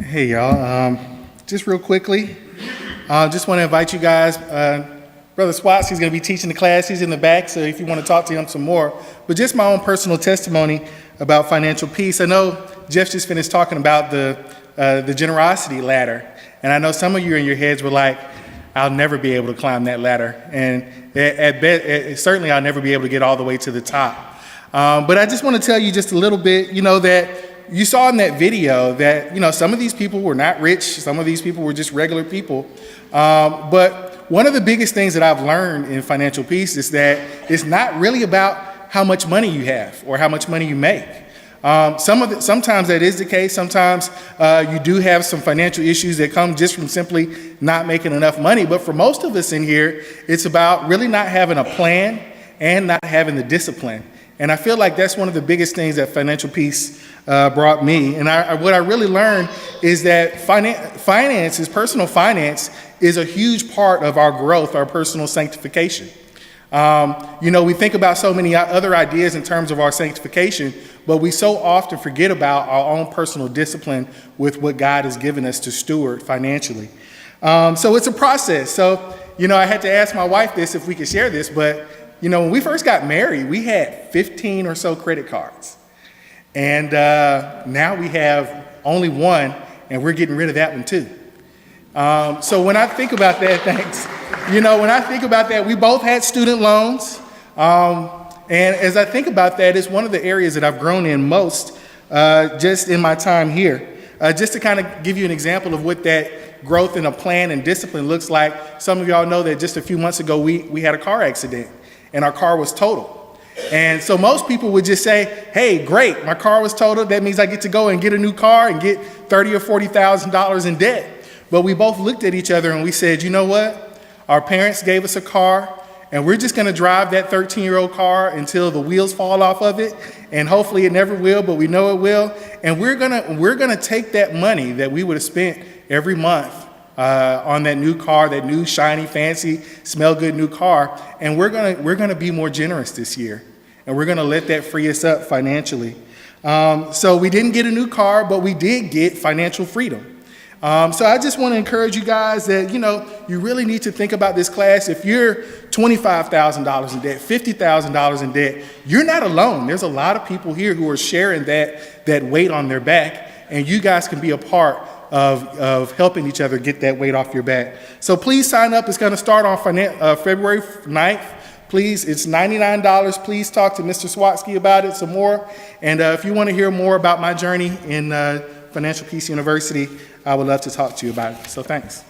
Hey y'all, just real quickly, just want to invite you guys, Brother Swats, he's going to be teaching the class, he's in the back, so if you want to talk to him some more, but just my own personal testimony about financial peace. I know Jeff just finished talking about the generosity ladder, and I know some of you in your heads were like, I'll never be able to climb that ladder, and certainly I'll never be able to get all the way to the top. But I just want to tell you just a little bit, that you saw in that video that, some of these people were not rich, some of these people were just regular people. But one of the biggest things that I've learned in financial peace is that it's not really about how much money you have or how much money you make. Sometimes that is the case. Sometimes you do have some financial issues that come just from simply not making enough money. But for most of us in here, it's about really not having a plan and not having the discipline. And I feel like that's one of the biggest things that financial peace brought me. And what I really learned is that personal finance is a huge part of our growth, our personal sanctification. We think about so many other ideas in terms of our sanctification, but we so often forget about our own personal discipline with what God has given us to steward financially. So it's a process. So, I had to ask my wife this, if we could share this, but when we first got married, we had 15 or so credit cards. And now we have only one, and we're getting rid of that one too. So when I think about that, when I think about that, we both had student loans. And as I think about that, it's one of the areas that I've grown in most just in my time here. Just to kind of give you an example of what that growth in a plan and discipline looks like, some of y'all know that just a few months ago, we had a car accident. And our car was totaled. And so most people would just say, hey, great, my car was totaled. That means I get to go and get a new car and get $30,000 or $40,000 in debt. But we both looked at each other and we said, you know what? Our parents gave us a car and we're just going to drive that 13-year-old car until the wheels fall off of it. And hopefully it never will, but we know it will. And we're gonna take that money that we would have spent every month on that new car, that new shiny, fancy, smell good new car, and we're gonna be more generous this year, and we're gonna let that free us up financially. So we didn't get a new car, but we did get financial freedom. So I just want to encourage you guys that you really need to think about this class. If you're $25,000 in debt, $50,000 in debt, you're not alone. There's a lot of people here who are sharing that weight on their back, and you guys can be a part of helping each other get that weight off your back. So please sign up. It's going to start on February 9th. Please, it's $99. Please talk to Mr. Swatsky about it some more. And if you want to hear more about my journey in Financial Peace University, I would love to talk to you about it. So thanks.